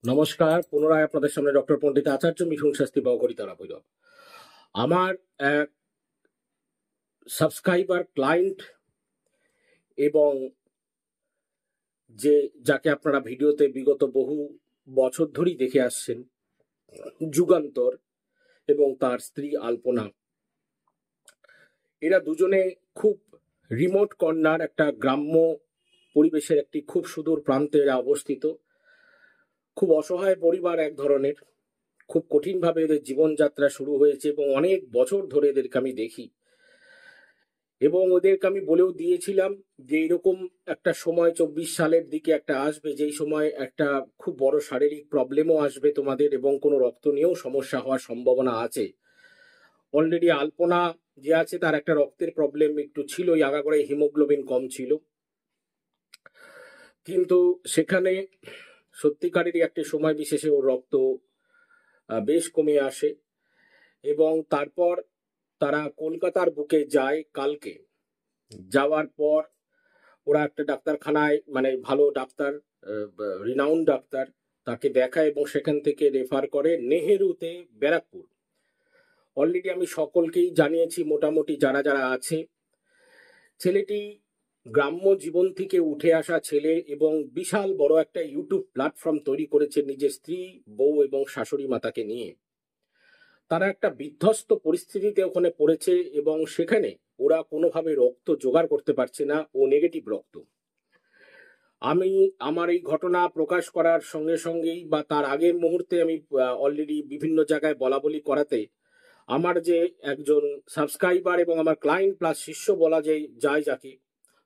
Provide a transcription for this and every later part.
নমস্কার, পুনরায় আপনাদের সামনে ডক্টর পণ্ডিত আচার্য মিঠুন শাস্ত্রী বগরিতারা ভৈরব। আমার এক সাবস্ক্রাইবার ক্লায়েন্ট এবং যাকে আপনারা ভিডিওতে বিগত বহু বছর ধরেই দেখে আসছেন, যুগান্তর এবং তার স্ত্রী আলপনা, এরা দুজনে খুব রিমোট কর্নার একটা গ্রাম্য পরিবেশের একটি খুব সুদূর প্রান্তে এরা অবস্থিত। খুব অসহায় পরিবার এক ধরনের, খুব কঠিনভাবে এদের জীবনযাত্রা শুরু হয়েছে এবং অনেক বছর ধরে এদেরকে আমি দেখি এবং ওদেরকে আমি বলেও দিয়েছিলাম যে এরকম একটা সময় 24 সালের দিকে একটা আসবে, যেই সময় একটা খুব বড় শারীরিক প্রবলেমও আসবে তোমাদের এবং কোনো রক্ত নিয়েও সমস্যা হওয়ার সম্ভাবনা আছে। অলরেডি আলপনা যে আছে তার একটা রক্তের প্রবলেম একটু ছিলই, আগাগোড়ায় হিমোগ্লোবিন কম ছিল, কিন্তু সেখানে সত্যিকারেরই একটা সময় বিশেষে ওর রক্ত বেশ কমে আসে এবং তারপর তারা কলকাতার বুকে যায়। কালকে যাওয়ার পর ওরা একটা ডাক্তারখানায়, মানে ভালো ডাক্তার, রিনাউন্ড ডাক্তার, তাকে দেখায় এবং সেখান থেকে রেফার করে নেহেরুতে, ব্যারাকপুর। অলরেডি আমি সকলকেই জানিয়েছি মোটামুটি যারা যারা আছে। ছেলেটি গ্রাম্য জীবন থেকে উঠে আসা ছেলে এবং বিশাল বড় একটা ইউটিউব প্ল্যাটফর্ম তৈরি করেছে নিজের স্ত্রী, বউ এবং শাশুড়ি মাতাকে নিয়ে। তারা একটা বিধ্বস্ত পরিস্থিতিতে ওখানে পড়েছে এবং সেখানে ওরা কোনোভাবে রক্ত জোগাড় করতে পারছে না, ও নেগেটিভ রক্ত। আমি আমার এই ঘটনা প্রকাশ করার সঙ্গে সঙ্গেই বা তার আগের মুহূর্তে আমি অলরেডি বিভিন্ন জায়গায় বলাবলি করাতে আমার যে একজন সাবস্ক্রাইবার এবং আমার ক্লায়েন্ট প্লাস শিষ্য বলা যায় যাকে,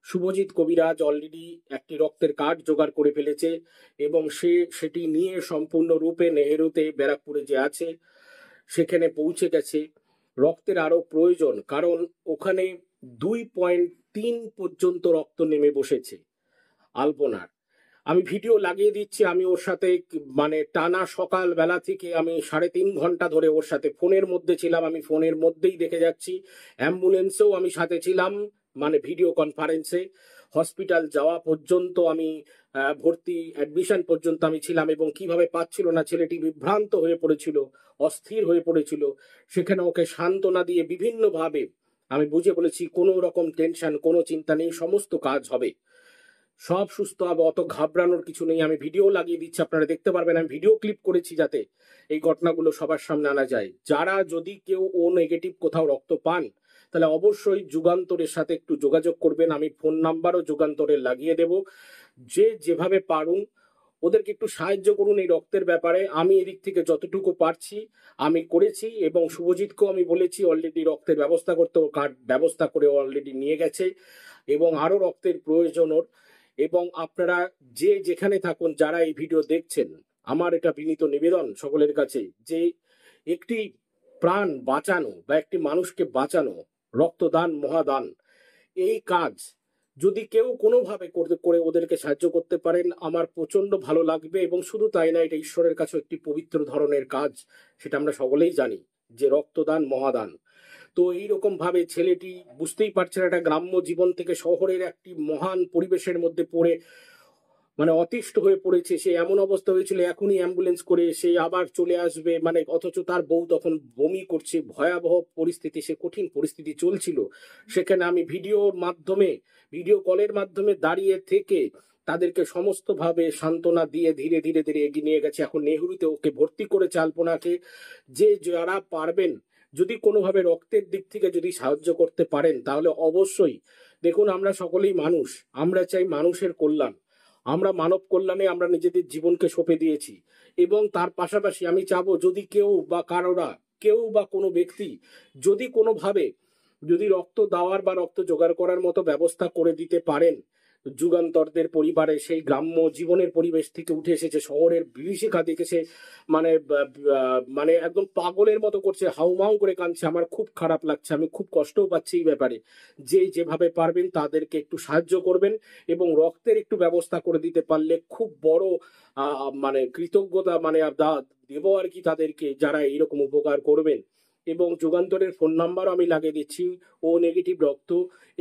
শুভজিৎ কবিরাজ, অলরেডি একটি রক্তের কার্ড জোগাড় করে ফেলেছে এবং সেটি নিয়ে সম্পূর্ণরূপে নেহেরুতে, ব্যারাকপুরে যে আছে সেখানে পৌঁছে গেছে। রক্তের আরো প্রয়োজন, কারণ ওখানে 2.3 পর্যন্ত রক্ত নেমে বসেছে আলপনার। আমি ভিডিও লাগিয়ে দিচ্ছি, আমি ওর সাথে মানে টানা সকাল বেলা থেকে আমি 3.5 ঘন্টা ধরে ওর সাথে ফোনের মধ্যে ছিলাম। আমি ফোনের মধ্যেই দেখে যাচ্ছি, অ্যাম্বুলেন্সেও আমি সাথে ছিলাম, মানে ভিডিও কনফারেন্সে। হসপিটাল যাওয়া পর্যন্ত আমি ভর্তি অ্যাডমিশন পর্যন্ত আমি ছিলাম এবং কিভাবে পাচ্ছিল না, ছেলেটি বিভ্রান্ত হয়ে পড়েছিল, অস্থির হয়ে পড়েছিল। সেখানে ওকে সান্ত্বনা দিয়ে বিভিন্নভাবে আমি বুঝে বলেছি কোনো রকম টেনশন, কোনো চিন্তা নেই, সমস্ত কাজ হবে, সব সুস্থ হবে, অত ঘাবড়ানোর কিছু নেই। আমি ভিডিও লাগিয়ে দিচ্ছি, আপনারা দেখতে পারবেন। আমি ভিডিও ক্লিপ করেছি যাতে এই ঘটনাগুলো সবার সামনে আনা যায়। যারা যদি কেউ ও নেগেটিভ কোথাও রক্ত পান তাহলে অবশ্যই যুগান্তরের সাথে একটু যোগাযোগ করবেন। আমি ফোন নাম্বারও যুগান্তরের লাগিয়ে দেব। যে যেভাবে পারুন ওদেরকে একটু সাহায্য করুন এই রক্তের ব্যাপারে। আমি এদিক থেকে যতটুকু পারছি আমি করেছি এবং শুভজিৎকেও আমি বলেছি অলরেডি রক্তের ব্যবস্থা করতে, ও কার্ড ব্যবস্থা করে অলরেডি নিয়ে গেছে এবং আরো রক্তের প্রয়োজন ওর। এবং আপনারা যে যেখানে থাকুন, যারা এই ভিডিও দেখছেন, আমার এটা বিনীত নিবেদন সকলের কাছে যে একটি প্রাণ বাঁচানো বা একটি মানুষকে বাঁচানো, রক্তদান মহাদান, এই কাজ যদি কেউ কোনোভাবে করে ওদেরকে সাহায্য করতে পারেন আমার প্রচন্ড ভালো লাগবে। এবং শুধু তাই না, এটা ঈশ্বরের কাছে একটি পবিত্র ধরনের কাজ, সেটা আমরা সকলেই জানি যে রক্তদান মহাদান। তো এইরকম ভাবে ছেলেটি বুঝতেই পারছে না, একটা গ্রাম্য জীবন থেকে শহরের একটি মহান পরিবেশের মধ্যে পড়ে মানে অতিষ্ঠ হয়ে পড়েছে। সে এমন অবস্থা হয়েছিল এখনই অ্যাম্বুলেন্স করে সে আবার চলে আসবে, মানে অথচ তার বউ তখন বমি করছে, ভয়াবহ পরিস্থিতি, সে কঠিন পরিস্থিতি চলছিল। সেখানে আমি ভিডিও কলের মাধ্যমে দাঁড়িয়ে থেকে তাদেরকে সমস্ত ভাবে সান্ত্বনা দিয়ে ধীরে ধীরে ধীরে এগিয়ে নিয়ে গেছে। এখন নেহরুতে ওকে ভর্তি করেছে আলপনাকে। যে যারা পারবেন যদি কোনোভাবে রক্তের দিক থেকে যদি সাহায্য করতে পারেন তাহলে অবশ্যই, দেখুন আমরা সকলেই মানুষ, আমরা চাই মানুষের কল্যাণ, আমরা মানব কল্যাণে আমরা নিজেদের জীবনকে সঁপে দিয়েছি। এবং তার পাশাপাশি আমি চাবো যদি কেউ বা কেউ বা কোনো ব্যক্তি যদি কোনোভাবে যদি রক্ত দেওয়ার বা রক্ত জোগাড় করার মতো ব্যবস্থা করে দিতে পারেন। যুগান্তরদের পরিবারে সেই গ্রাম্য জীবনের পরিবেশ থেকে উঠে এসেছে, শহরের বিভীষিকা দেখেছে, মানে মানে একদম পাগলের মতো করছে, হাউমাউ করে কাঁদছে। আমার খুব খারাপ লাগছে, আমি খুব কষ্টও পাচ্ছি এই ব্যাপারে। যে যেভাবে পারবেন তাদেরকে একটু সাহায্য করবেন এবং রক্তের একটু ব্যবস্থা করে দিতে পারলে খুব বড় মানে কৃতজ্ঞতা মানে দেব আর কি তাদেরকে, যারা এইরকম উপকার করবেন। এবং যুগান্তরের ফোন নাম্বারও আমি লাগিয়ে দিচ্ছি। ও নেগেটিভ রক্ত,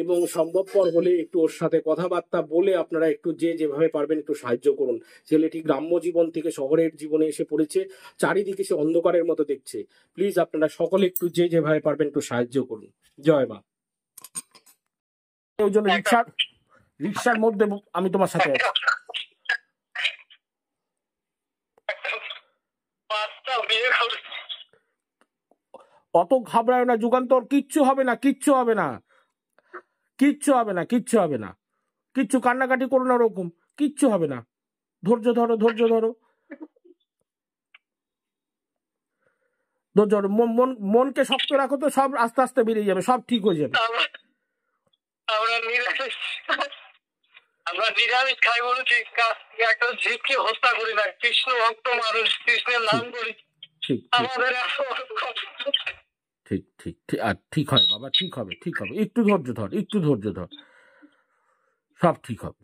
এবং সম্ভবপর হলে একটু ওর সাথে কথাবার্তা বলে আপনারা একটু যে যেভাবে পারবেন একটু সাহায্য করুন। ছেলেটি গ্রাম্য জীবন থেকে শহরের জীবনে এসে পড়েছে, চারিদিকে সে অন্ধকারের মতো দেখছে। প্লিজ আপনারা সকলে একটু যে যেভাবে পারবেন একটু সাহায্য করুন। জয় মা। ওই জন্য রিক্সার মধ্যে আমি তোমার সাথে আছি। অত ঘাবড়ায় না যুগান্তর, কিচ্ছু হবে না, কিচ্ছু হবে না, কিচ্ছু হবে না, কিচ্ছু হবে না, কিচ্ছু কান্নাকাটি করো না, ওরকম কিচ্ছু হবে না। ধৈর্য ধরো, ধৈর্য ধরো, ধৈর্য ধরো। মনকে শক্ত রাখো, তো সব আস্তে আস্তে বেরিয়ে যাবে, সব ঠিক হয়ে যাবে। আমরা নিরামিষ খাই বলেছি, একটা জীবকে হত্যা করি না, কৃষ্ণ ভক্ত মানুষ, কৃষ্ণের নাম করি। আমাদের ঠিক ঠিক ঠিক, আর ঠিক হয় বাবা, ঠিক হবে, ঠিক হবে। একটু ধৈর্য ধর, একটু ধৈর্য ধর, সব ঠিক হবে।